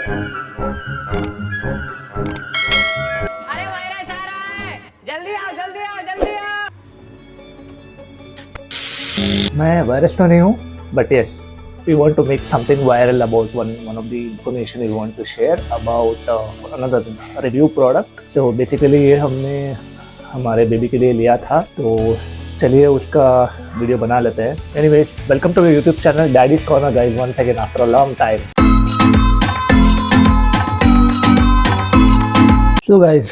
अरे वायरस आ रहा है, जल्दी आओ जल्दी आओ जल्दी आओ। मैं वायरस तो नहीं हूँ, but yes, we want to make something viral about one of the information we want to share about another review product. So basically ये हमने हमारे बेबी के लिए लिया था, तो चलिए उसका वीडियो बना लेते हैं. Anyways, welcome to my YouTube channel Daddy's Corner guys, once again after a long time. So guys,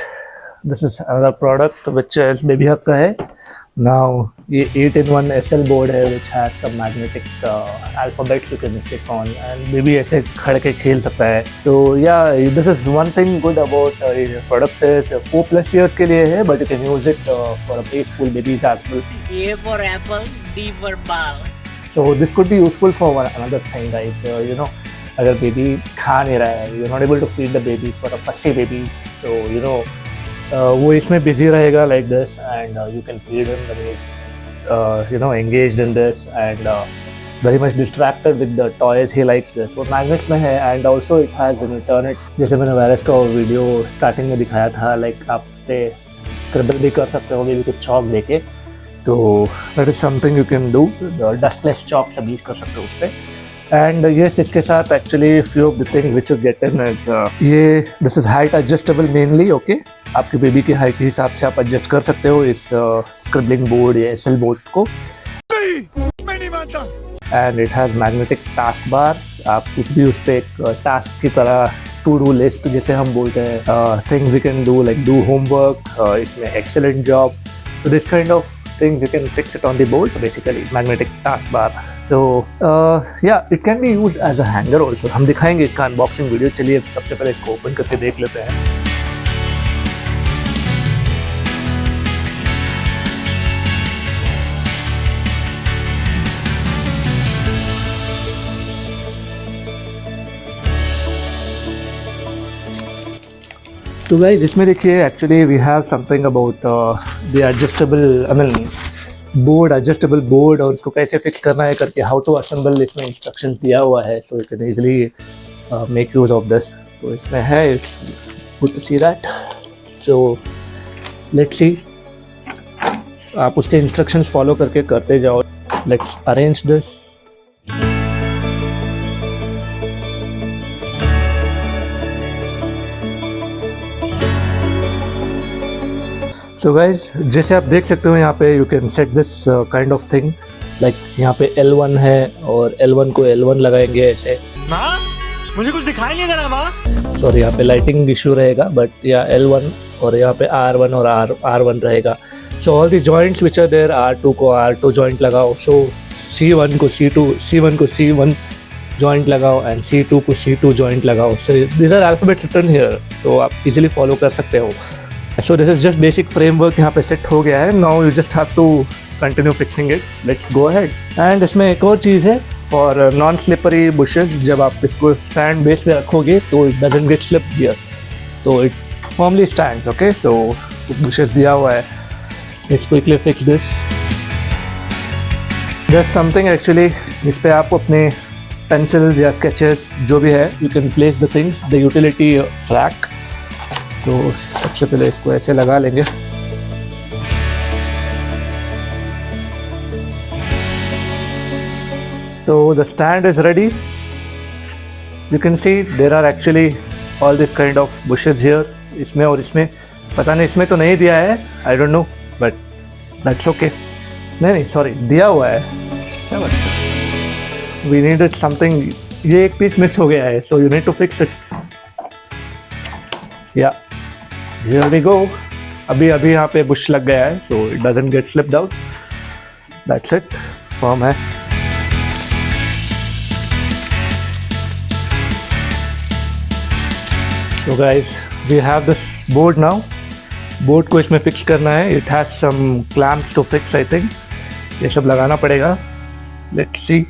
this is another product which is Baby Hug का है. Now ये 8-in-1 SL board है which has some magnetic alphabets you can stick on and baby ऐसे खड़ के खेल सकता है. तो yeah, this is one thing good about ये product is 4+ years के लिए है, but you can use it for a preschool babies as well. A for apple, D for ball. So this could be useful for another thing, right? You know, अगर baby खा नहीं रहा है, you're not able to feed the baby for a fussy baby, so you know वो इसमें busy रहेगा like this and you can feed him when he's you know engaged in this and very much distracted with the toys he likes this. वो magnets में है and also it has an Ethernet, जैसे मैंने virus का video starting में दिखाया था, like आप उस पर स्क्रिबल भी कर सकते हो बेबी को चॉक देके, तो that is something you can do. Dustless chalk सब यूज कर सकते हो उस पर. एंड yes, इसके साथ actually few of the thing which you get in is ये this is height adjustable mainly. Okay, आपके बेबी की हाइट के हिसाब से आप एडजस्ट कर सकते हो इस स्क्रिबलिंग बोर्ड या एसएल बोर्ड को. मैं नहीं मानता. And it has magnetic task bars. आप कुछ भी उस पर एक टास्क की तरह टू डू लिस्ट जैसे हम बोलते हैं, things we can do like do homework, इसमें एक्सेलेंट जॉब, तो this kind of things you can fix it on the board, basically magnetic taskbar. So yeah, it can be used as a hanger also. हम दिखाएंगे इसका unboxing video. चलिए सबसे पहले इसको open करके देख लेते हैं. तो गाइस इसमें देखिए actually we have something about the adjustable, I mean board, adjustable board, और इसको कैसे फिक्स करना है करके हाउ टू असेंबल इसमें इंस्ट्रक्शन दिया हुआ है. So you can easily make use of this. तो इसमें है, it's good to see that. So let's see, आप उसके इंस्ट्रक्शंस फॉलो करके करते जाओ. Let's arrange this. So guys जैसे आप देख सकते हो यहाँ पे you can set this kind of thing, like यहाँ पे L1 है और L1 को L1 लगाएंगे ऐसे. माँ मुझे कुछ दिखाई नहीं दे रहा माँ. सॉरी, यहाँ पे लाइटिंग इशू रहेगा, बट या L1 और यहाँ पे R1 और R1 रहेगा. So all the joints which are there, R2 को R2 जॉइंट लगाओ, सो C1 को C1 जॉइंट लगाओ एंड C2 को C2 जॉइंट लगाओ. So this are alphabets written here, तो आप इजीली फॉलो कर सकते हो. So this is just basic framework यहाँ पे सेट हो गया है. Now you just have to continue fixing it. Let's go ahead. And इसमें एक और चीज़ है for non-slippery bushes. जब आप इसको stand base पे रखोगे तो it doesn't get slipped here. So it firmly stands. Okay, so bushes दिया हुआ है. Let's quickly fix this. There's something actually इस पे आप अपने pencils या sketches जो भी है you can place the things, the utility rack. तो सबसे पहले इसको ऐसे लगा लेंगे. तो the stand is ready. You can see there are actually all this kind of bushes here. इसमें और इसमें पता नहीं, इसमें तो नहीं दिया है, I don't know, but that's okay. नहीं सॉरी, दिया हुआ है. We needed something. ये एक पीस मिस हो गया है, so you need to fix it. Yeah. Here we go. अभी यहाँ पे बुश लग गया है, so it doesn't get slipped out. That's it. Firm है. So guys, we have this board now. Board को इसमें फिक्स करना है. It has some clamps to fix, I think. ये सब लगाना पड़ेगा. Let's see.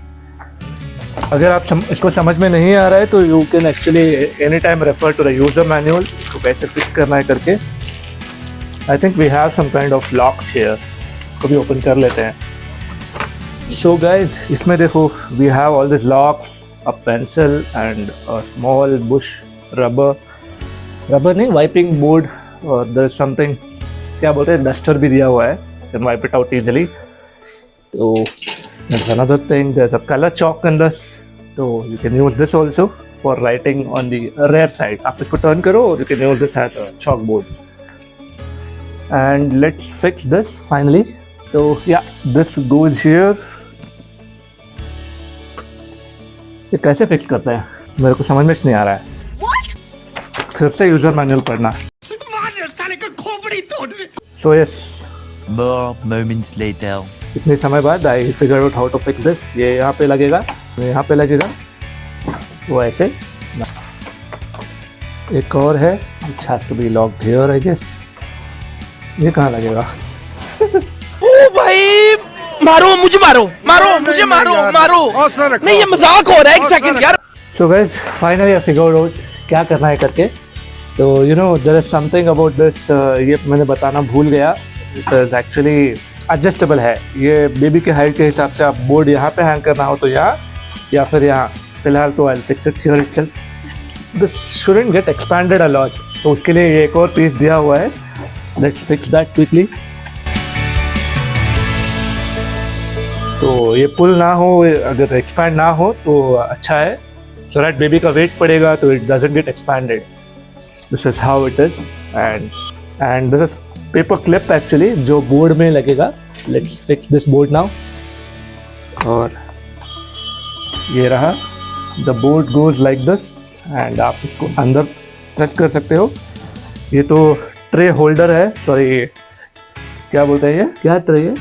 अगर आप इसको समझ में नहीं आ रहा है तो you can actually any time refer to the user manual, इसको कैसे फिक्स करना है करके. I think we have some kind of locks here, इसको भी ओपन कर लेते हैं. सो गाइज इसमें देखो we have all this locks, a pencil and a small bush rubber नहीं, वाइपिंग बोर्ड, और देयर इज समथिंग, क्या बोलते हैं, डस्टर भी दिया हुआ है, can wipe it out easily. तो there's another thing, there's a color chalk in this, so you can use this also for writing on the rear side. आप इसको turn करो और you can use this as a chalkboard. And let's fix this finally. So yeah, this goes here. ये कैसे fix करते हैं मेरे को समझ में नहीं आ रहा है. फिर से यूजर मैनुअल पढ़ना. So yes, More moments later. इतने समय बाद I figure out how to fix this. ये यहाँ पे लगेगा, यहाँ पे लगेगा, वो ऐसे. एक और है, it has to be locked here I guess. ये कहाँ लगेगा? ओ भाई मारो मुझे, मारो मारो मुझे, मारो मारो. नहीं ये मजाक हो रहा है, एक सेकंड यार. So guys, finally I figured out क्या करना है करके. तो you know there is something about this, ये मैंने बताना भूल गया. इट इज एक्चुअली एडजस्टेबल है. ये बेबी के हाइट के हिसाब से आप बोर्ड यहाँ पे हैंग करना हो तो यहाँ, या फिर यहाँ. फिलहाल तो I will fix it here itself. This shouldn't get expanded a lot, तो उसके लिए ये एक और पीस दिया हुआ है. Let's fix that quickly. तो ये पुल ना हो, अगर एक्सपैंड ना हो तो अच्छा है, सो दैट बेबी का वेट पड़ेगा तो it doesn't get expanded. This is how it is. And this is paper clip actually जो बोर्ड में लगेगा. Let's fix this board now. और ये रहा, the board goes like this and आप इसको अंदर प्रेस कर सकते हो. ये तो ट्रे होल्डर है, सॉरी क्या बोलते हैं, ये क्या ट्रे है,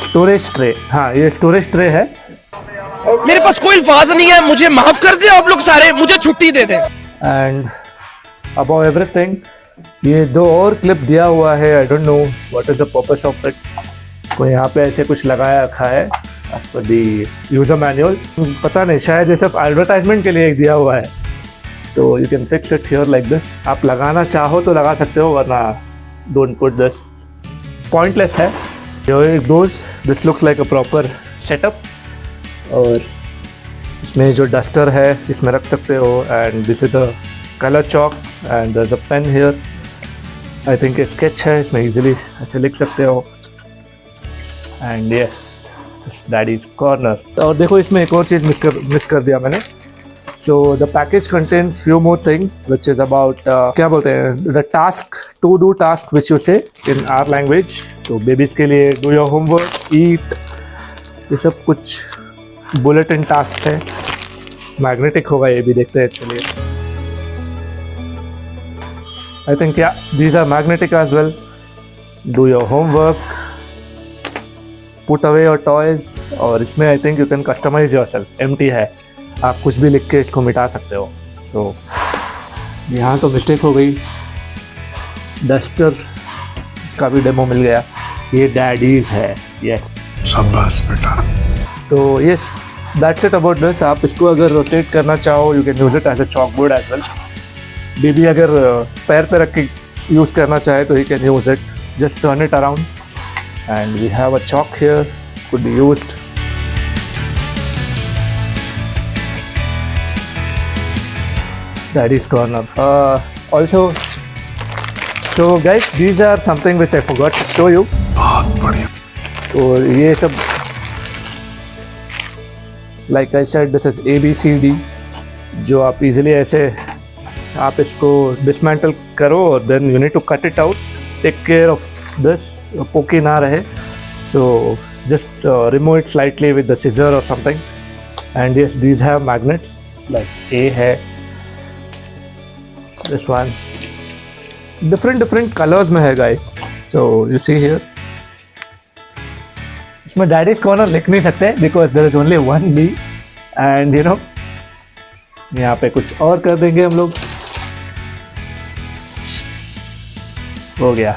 स्टोरेज ट्रे. हाँ, ये स्टोरेज ट्रे है. मेरे पास कोई अल्फाज नहीं है, मुझे माफ कर दे आप लोग सारे, मुझे छुट्टी दे दें. एंड अबाउट एवरीथिंग ये दो और क्लिप दिया हुआ है. I don't know what is the purpose of it. कोई यहाँ पे ऐसे कुछ लगाया रखा है as per the user manual. पता नहीं, शायद ये सिर्फ एडवर्टाइजमेंट के लिए दिया हुआ है. तो you can fix it here like this. आप लगाना चाहो तो लगा सकते हो, वरना डोंट पुट दिस, पॉइंटलेस है. Here it goes. This looks like a proper setup. और इसमें जो डस्टर है इसमें रख सकते हो. And this is the colour chalk and there's a pen here. I think ये स्केच है, इसमें इजीली ऐसे लिख सकते हो. And yes, daddies corner. और देखो इसमें एक और चीज़ मिस कर दिया मैंने. So the package contains few more things, which is about क्या बोलते हैं, the task to do task which you say in our language. तो babies के लिए do your homework, eat, ये सब कुछ bulletin tasks है. मैग्नेटिक होगा ये भी, देखते हैं. चलिए, I think yeah, these are magnetic as well. Do your homework, put away your toys. और इसमें I think you can customize yourself. empty है, आप कुछ भी लिख के इसको मिटा सकते हो. सो यहाँ तो मिस्टेक हो गई. डस्टर, इसका भी डेमो मिल गया. ये डैडीज है. यस, शाबाश बेटा. तो yes, that's it about this. आप इसको अगर रोटेट करना चाहो you can use it as a chalk board as well. Baby अगर पैर पे रख के यूज़ करना चाहे तो he can use it. Just turn it around and we have a chalk here, could be used. Daddy's corner. Also, so guys, these are something which I forgot to show you. बहुत बढ़िया. तो ये सब, like I said, this is ABCD, जो आप easily ऐसे आप इसको dismantle करो और then you need to cut it out. Take care of this, pokey ना रहे. So just remove it slightly with the scissor or something. And yes, these have magnets. Like A है. This one, different colors में है guys. So you see here, इसमें daddies corner लिख नहीं सकते because there is only one B. And you know, यहाँ पे कुछ और कर देंगे हम लोग. हो गया.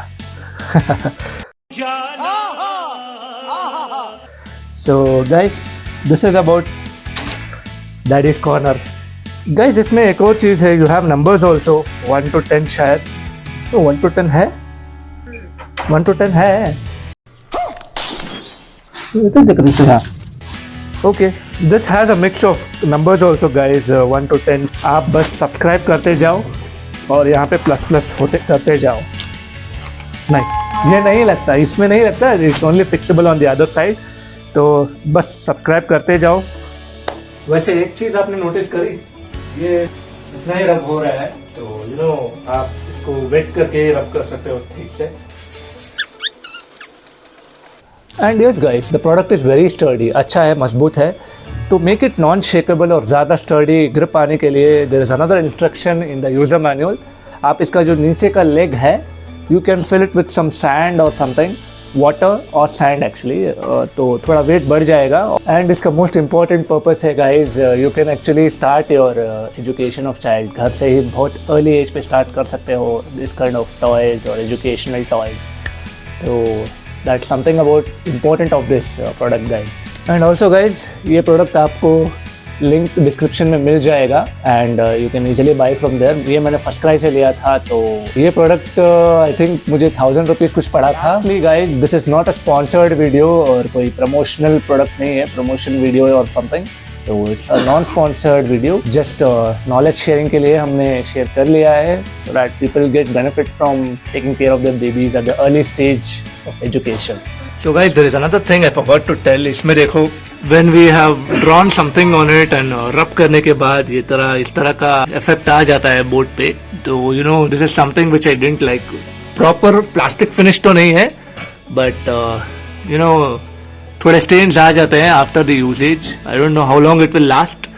So guys, this is about daddies corner. Guys इसमें एक और चीज़ है, you have numbers also 1 to 10 शायद. तो 1 to 10 है, 1 to 10 है. ये तो देख रही है. Okay, this has a mix of numbers also guys, 1 to 10. आप बस सब्सक्राइब करते जाओ और यहाँ पे प्लस प्लस होते करते जाओ। नहीं, ये नहीं लगता, इसमें नहीं लगता, it's only fixable on the other side. तो बस सब्सक्राइब करते जाओ। वैसे एक चीज़ आपने नोटिस करी, ये इतना ही रब हो रहा है, तो यू नो आप इसको वेट करके रब कर सकते हो ठीक से। And yes guys, the product is very sturdy, अच्छा है, मजबूत है। तो मेक इट नॉन शेकेबल और ज़्यादा स्टर्डी ग्रिप आने के लिए there is another instruction in the user manual. आप इसका जो नीचे का लेग है, you can fill it with some sand और समथिंग, वाटर और सैंड एक्चुअली, तो थोड़ा वेट बढ़ जाएगा। एंड इसका मोस्ट इम्पॉर्टेंट पर्पस है guys, you can actually start your education of child. घर से ही बहुत अर्ली एज पे स्टार्ट कर सकते हो दिस काइंड ऑफ टॉयज और एजुकेशनल टॉयज। तो that's something about important of this product guys. And also guys, ये प्रोडक्ट आपको लिंक डिस्क्रिप्शन में मिल जाएगा and you can easily buy from there. ये मैंने फर्स्ट क्राई से लिया था, तो ये प्रोडक्ट आई थिंक मुझे 1000 रुपीज़ कुछ पड़ा था। Guys, this is not a sponsored video और कोई प्रमोशनल प्रोडक्ट नहीं है, प्रमोशन वीडियो और समथिंग। तो it's a non sponsored video, just knowledge sharing के लिए हमने शेयर कर लिया है, so that people get benefit from taking care of their babies at the early stage of education. So guys, there is another thing I forgot to tell. इसमें देखो, when we have drawn something on it and rub करने के बाद ये इस तरह का effect आ जाता है बोर्ड पे, तो you know this is something which I didn't like. Proper plastic finish तो नहीं है, but you know थोड़े stains आ जाते हैं after the usage. I don't know how long it will last,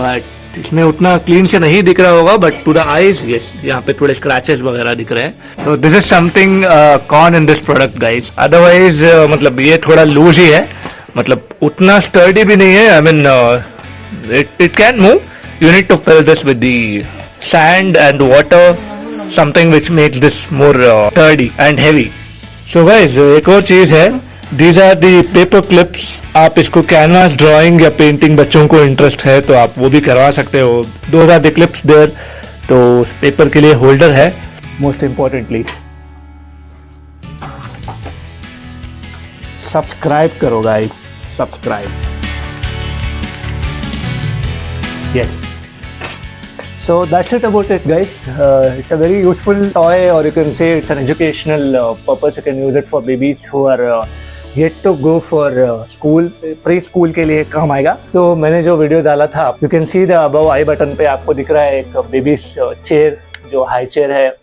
but इसमें उतना क्लीन से नहीं दिख रहा होगा, but to the eyes yes, यहाँ पे थोड़े स्क्रैचेस वगैरह दिख रहे हैं। तो this is something con in this product guys. Otherwise मतलब ये थोड़ा लूज ही है, मतलब उतना स्टर्डी भी नहीं है। I mean it can move, you need to fill this with the sand and water, something which makes this more sturdy and heavy. So guys, एक और चीज है, these are the paper clips. आप इसको canvas drawing या painting, बच्चों को interest है तो आप वो भी करवा सकते हो। Those are the clips there. तो पेपर के लिए होल्डर है, मोस्ट इम्पोर्टेंटली सब्सक्राइब करो guys, subscribe, yes. So that's it about it guys. It's a very useful toy, or you can say it's an educational purpose. You can use it for babies who are yet to go for school, pre-school के लिए काम आएगा। तो मैंने जो video डाला था, you can see the above I button पे आपको दिख रहा है एक बेबी चेयर, जो हाई चेयर है,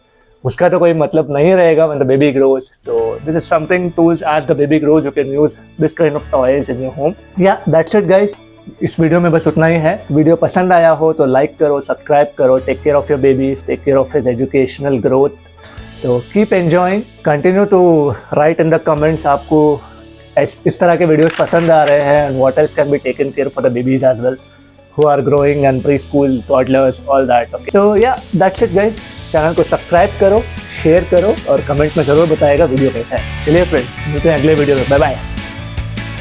उसका तो कोई मतलब नहीं रहेगा when the baby grows. So this is something tools as the baby grows, you can use this kind of toys in your home. Yeah, that's it guys. इस video में बस उतना ही है। वीडियो पसंद आया हो तो लाइक करो, सब्सक्राइब करो। Take care of your babies, take care of his educational growth. तो keep enjoying, continue to write in the comments आपको इस तरह के वीडियोस पसंद आ रहे हैं, and what else can be taken care for the babies as well who are growing and preschool toddlers, all that. Okay, so yeah that's it guys. Channel को subscribe करो, शेयर करो और comment में ज़रूर बताएगा video कैसा है। चलिए फ्रेंड्स, मिलते हैं अगले वीडियो में। Bye bye.